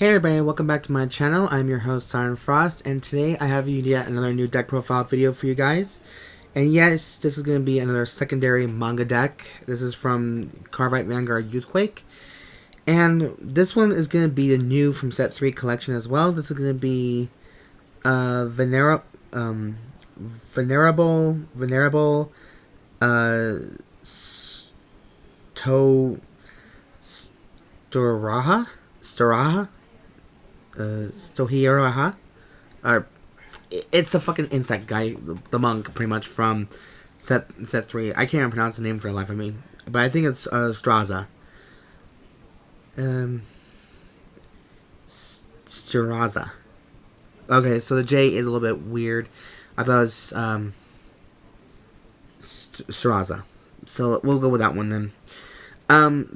Hey everybody, welcome back to my channel. I'm your host, Siren Frost, and today I have yet another new deck profile video for you guys. And yes, this is going to be another secondary manga deck. This is from Carvite Vanguard Youthquake. And this one is going to be the new from set 3 collection as well. This is going to be Venerable Stoeirhaja. It's the fucking insect guy, the monk, pretty much from set 3. I can't even pronounce the name for the life of me, but I think it's Stoeirhaja. Stoeirhaja. Okay, so the J is a little bit weird. I thought it was Stoeirhaja. So we'll go with that one then.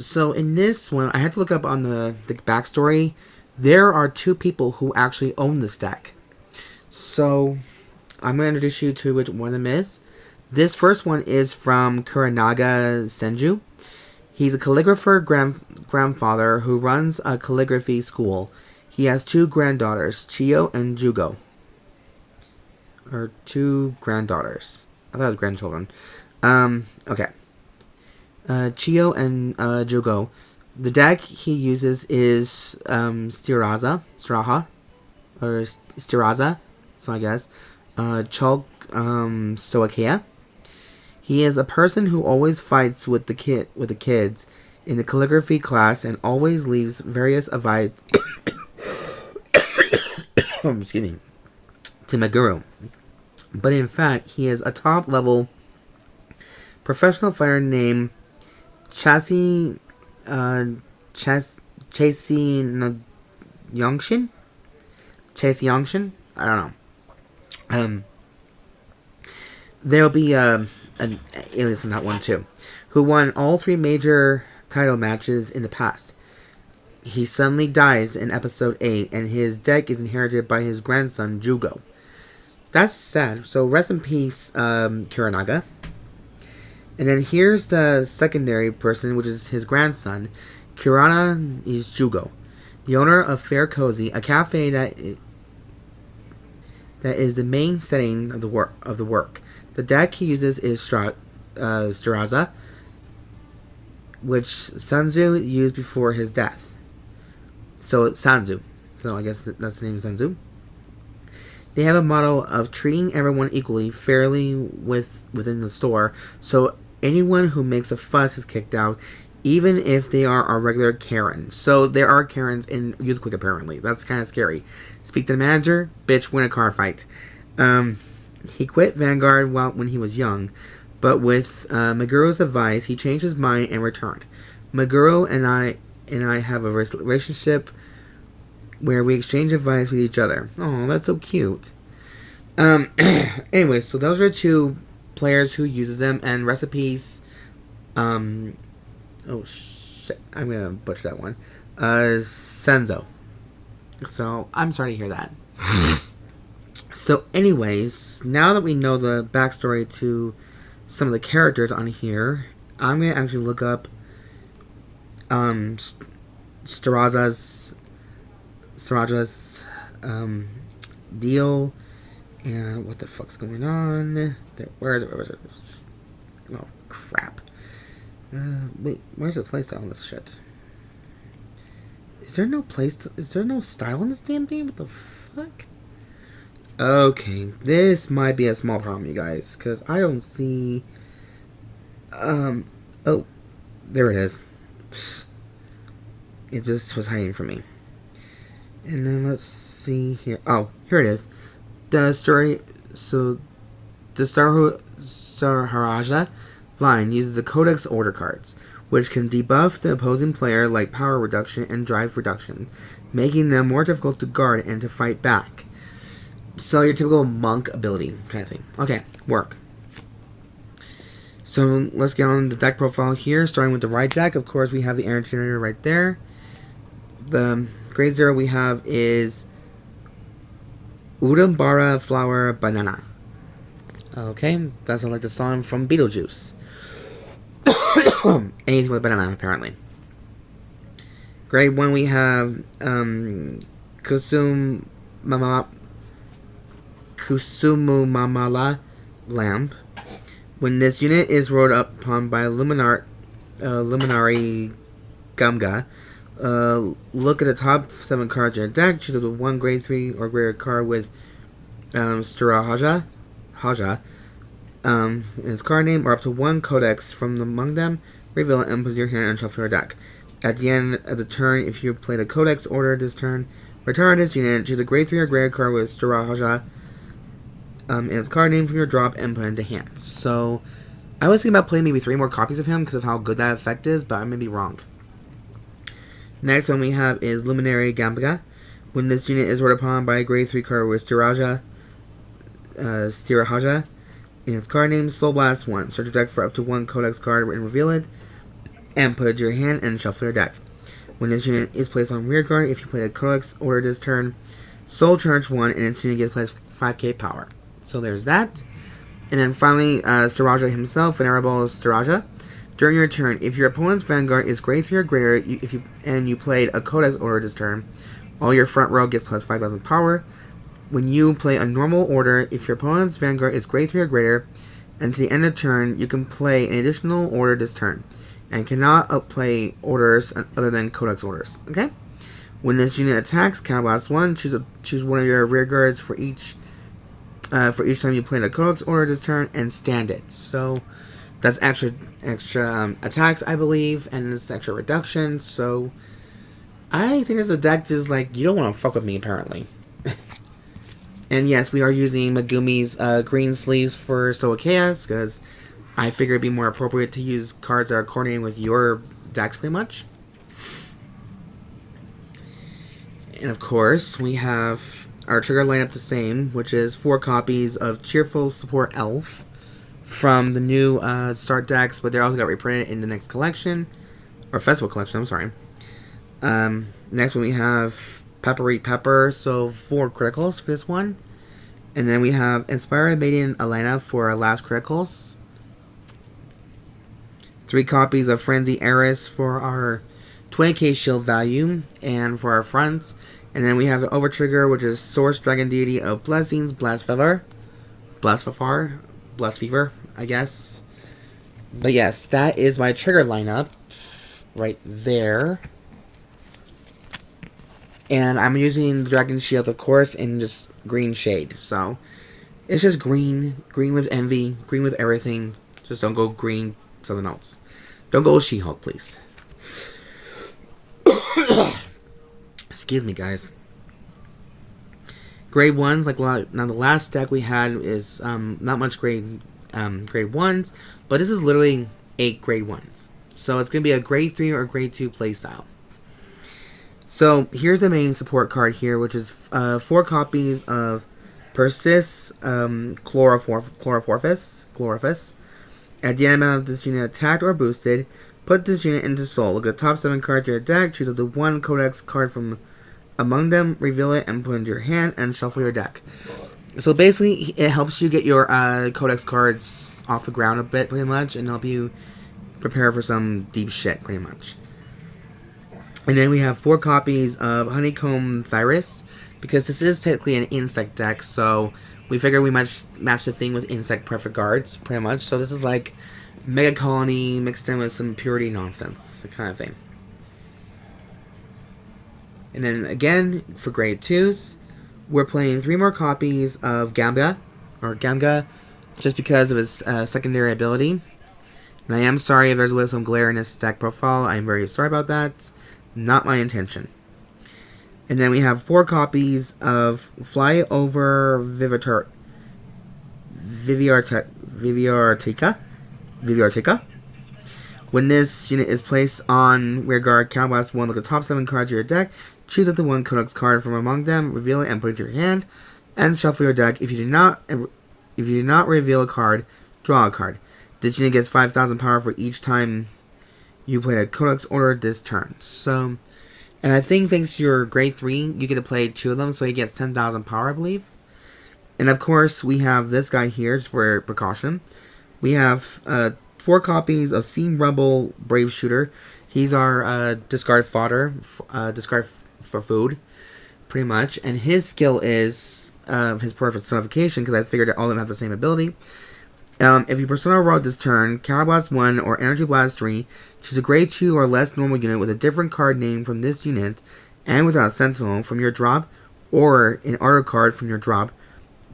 So in this one, I had to look up on the backstory. There are two people who actually own this deck. So I'm going to introduce you to which one of them is. This first one is from Kuranaga Sanjou. He's a calligrapher grandfather who runs a calligraphy school. He has two granddaughters, Chio and Jougo. Or two granddaughters. I thought it was grandchildren. Okay. Chio and Jougo. The deck he uses is Stoeirhaja, so I guess Stoicheia. He is a person who always fights with the kids in the calligraphy class and always leaves various advice excuse me, to Meguro. But in fact, he is a top level professional fighter named Chasey Yongshin? I don't know. There'll be an alias in that one too, who won all 3 major title matches in the past. He suddenly dies in episode 8, and his deck is inherited by his grandson Jougo. That's sad. So rest in peace, Kuranaga. And then here's the secondary person, which is his grandson. Kurana is Jougo, the owner of Fair Cozy, a cafe that is the main setting of the work. The deck he uses is Stoeirhaja, which Sanjou used before his death. So it's Sanjou. So I guess that's the name, Sanjou. They have a motto of treating everyone equally, fairly within the store. So anyone who makes a fuss is kicked out, even if they are a regular Karen. So there are Karens in Youthquake apparently. That's kind of scary. Speak to the manager, bitch, win a car fight. He quit Vanguard when he was young, but with Meguro's advice, he changed his mind and returned. Meguro and I have a relationship where we exchange advice with each other. Oh, that's so cute. Anyway, so those are 2 players who uses them, and recipes. Oh shit, I'm gonna butcher that one. Senzo. So I'm sorry to hear that. So anyways, now that we know the backstory to some of the characters on here, I'm gonna actually look up Stoeirhaja's deal, and what the fuck's going on. Where is it? Oh crap. Wait, where's the playstyle on this shit? Is there no style on this damn game? What the fuck? Okay, this might be a small problem, you guys, because I don't see... oh, there it is. It just was hiding from me. And then let's see here. Oh, here it is. The Stoeirhaja line uses the Codex order cards, which can debuff the opposing player like power reduction and drive reduction, making them more difficult to guard and to fight back. So your typical monk ability kind of thing. Okay, work. So let's get on the deck profile here, starting with the right deck. Of course, we have the energy generator right there. The grade 0 we have is Udumbara Flower Banana. Okay, that's like the song from Beetlejuice. Anything with banana, apparently. Grade 1 we have Kusumamala Lamp. When this unit is rolled upon by Luminary Gamga, look at the top 7 cards in your deck, choose up to 1 grade 3 or greater card with Stoeirhaja in its card name, or up to 1 Codex from among them, reveal it and put your hand and shuffle your deck. At the end of the turn, if you played a Codex order this turn, return this unit, choose a grade 3 or greater card with Stoicheia in its card name from your drop and put it into hand. So, I was thinking about playing maybe 3 more copies of him because of how good that effect is, but I may be wrong. Next one we have is Luminary Gamga. When this unit is rolled upon by a grade 3 card with Stoeirhaja in its card name, Soul Blast 1. Search your deck for up to 1 Codex card and reveal it, and put it to your hand and shuffle your deck. When this unit is placed on rear guard, if you play a Codex order this turn, Soul Charge 1, and its unit gets placed 5k power. So there's that. And then finally, Stoeirhaja himself, Venerable Stoeirhaja. During your turn, if your opponent's Vanguard is grade 3 or greater, and you played a Codex order this turn, all your front row gets plus 5,000 power. When you play a normal order, if your opponent's Vanguard is grade 3 or greater, and to the end of turn, you can play an additional order this turn, and cannot outplay orders other than Codex orders. Okay? When this unit attacks, Counterblast 1, choose one of your rear guards for each time you play a Codex order this turn, and stand it. So that's extra attacks, I believe, and this extra reduction. So I think this deck is like, you don't want to fuck with me, apparently. And yes, we are using Megumi's green sleeves for Stoicheia, because I figure it'd be more appropriate to use cards that are coordinating with your decks, pretty much. And of course, we have our trigger lineup the same, which is 4 copies of Cheerful Support Elf from the new start decks, but they're also got reprinted in the next collection, or festival collection, I'm sorry. Next one we have Peppery Pepper, so 4 criticals for this one. And then we have Inspired Maiden Alana for our last criticals. 3 copies of Frenzied Heiress for our 20k shield value and for our fronts. And then we have the Over Trigger, which is Source Dragon Deity of Blessings, Blessfavor, I guess. But yes, that is my trigger lineup right there. And I'm using the Dragon Shield, of course, in just green shade. So, it's just green. Green with envy. Green with everything. Just don't go green something else. Don't go She-Hulk, please. Excuse me, guys. Grade 1s, like now the last deck we had is not much grade 1s, but this is literally 8 grade 1s. So, it's going to be a grade 3 or grade 2 playstyle. So, here's the main support card here, which is 4 copies of Persist Chlorophoras. At the end of this unit attacked or boosted, put this unit into Soul. Look at the top 7 cards of your deck, choose up to 1 Codex card from among them, reveal it, and put it into your hand, and shuffle your deck. So basically, it helps you get your Codex cards off the ground a bit, pretty much, and help you prepare for some deep shit, pretty much. And then we have 4 copies of Honeycomb Thyreus, because this is technically an insect deck, so we figure we might match the thing with insect perfect guards, pretty much. So this is like Mega Colony mixed in with some purity nonsense, that kind of thing. And then again, for grade 2s, we're playing 3 more copies of Gamga, just because of his secondary ability. And I am sorry if there's a little some glare in his deck profile. I'm very sorry about that. Not my intention. And then we have 4 copies of Fly Over Vivartika. When this unit is placed on rear guard, Counterblast 1, look at the top 7 cards of your deck, choose up the 1 Codex card from among them, reveal it and put it to your hand, and shuffle your deck. If you do not reveal a card, draw a card. This unit gets 5,000 power for each time you play a Codex order this turn. So, and I think thanks to your grade 3, you get to play 2 of them, so he gets 10,000 power, I believe. And of course, we have this guy here, just for precaution. We have 4 copies of Seam Rebel Brave Shooter. He's our discard fodder, discard for food, pretty much. And his skill is his personification, because I figured all of them have the same ability. If you persona roll this turn, Counter Blast 1 or Energy Blast 3, choose a grade 2 or less normal unit with a different card name from this unit and without Sentinel from your drop, or an auto card from your drop.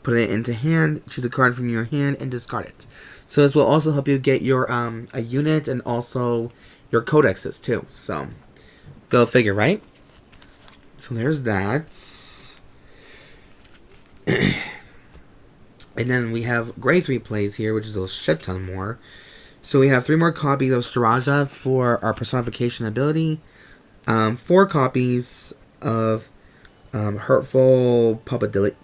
Put it into hand, choose a card from your hand, and discard it. So this will also help you get your a unit and also your codexes too. So go figure, right? So there's that. And then we have grade 3 plays here, which is a shit ton more. So we have 3 more copies of Stoeirhaja for our personification ability. 4 copies of Hurtful Pompilidio,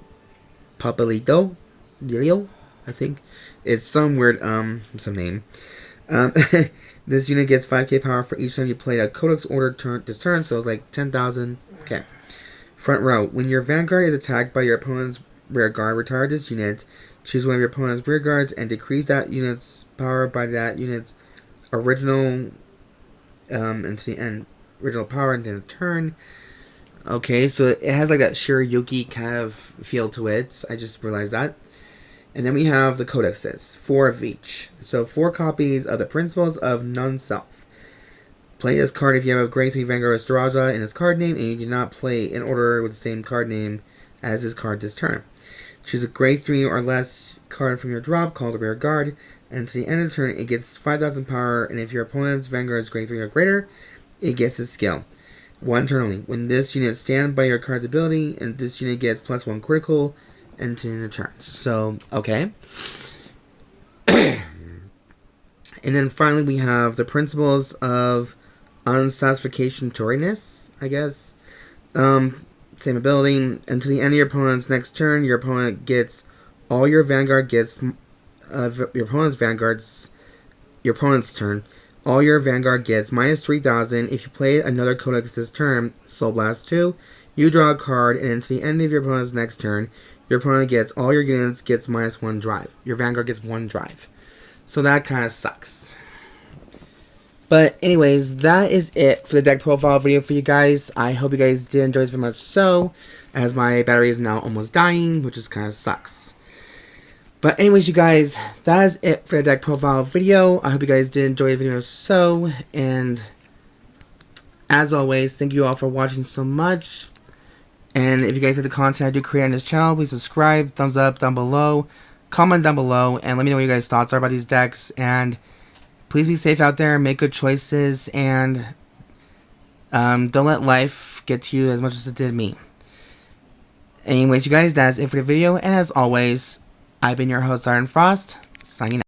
I think. It's some weird, some name. This unit gets 5k power for each time you play a Codex order this turn, so it's like 10,000. Okay. Front row. When your Vanguard is attacked by your opponent's rear guard, retire this unit, choose one of your opponent's rear guards, and decrease that unit's power by that unit's original into the end. Original power into the turn. Okay, so it has like that Shiryuki kind of feel to it. I just realized that. And then we have the codexes, 4 of each. So 4 copies of the Principles of Nonself. Play this card if you have a grade 3 Vanguard Stoeirhaja in its card name and you do not play in order with the same card name as this card this turn. Choose a grade 3 or less card from your drop called a rear guard, and to the end of the turn it gets 5,000 power, and if your opponent's Vanguard is grade 3 or greater, it gets its skill. 1 turn only. When this unit stands by your card's ability, and this unit gets +1 critical into the turn. So, okay. And then finally we have the Principles of Unsatisfactoriness, I guess. Same ability. Until the end of your opponent's next turn, your opponent gets all your Vanguard gets your opponent's turn. All your Vanguard gets -3,000. If you play another Codex this turn, Soul Blast 2, you draw a card, and until the end of your opponent's next turn, your opponent gets all your units gets -1 drive. Your Vanguard gets 1 drive. So that kind of sucks. But anyways, that is it for the deck profile video for you guys. I hope you guys did enjoy this very much so, as my battery is now almost dying, which just kind of sucks. But anyways, you guys, that is it for the deck profile video. I hope you guys did enjoy the video so, and as always, thank you all for watching so much. And if you guys like the content I do create on this channel, please subscribe, thumbs up down below, comment down below, and let me know what you guys' thoughts are about these decks. And please be safe out there, make good choices, and don't let life get to you as much as it did me. Anyways, you guys, that's it for the video, and as always, I've been your host, Siren Frost, signing out.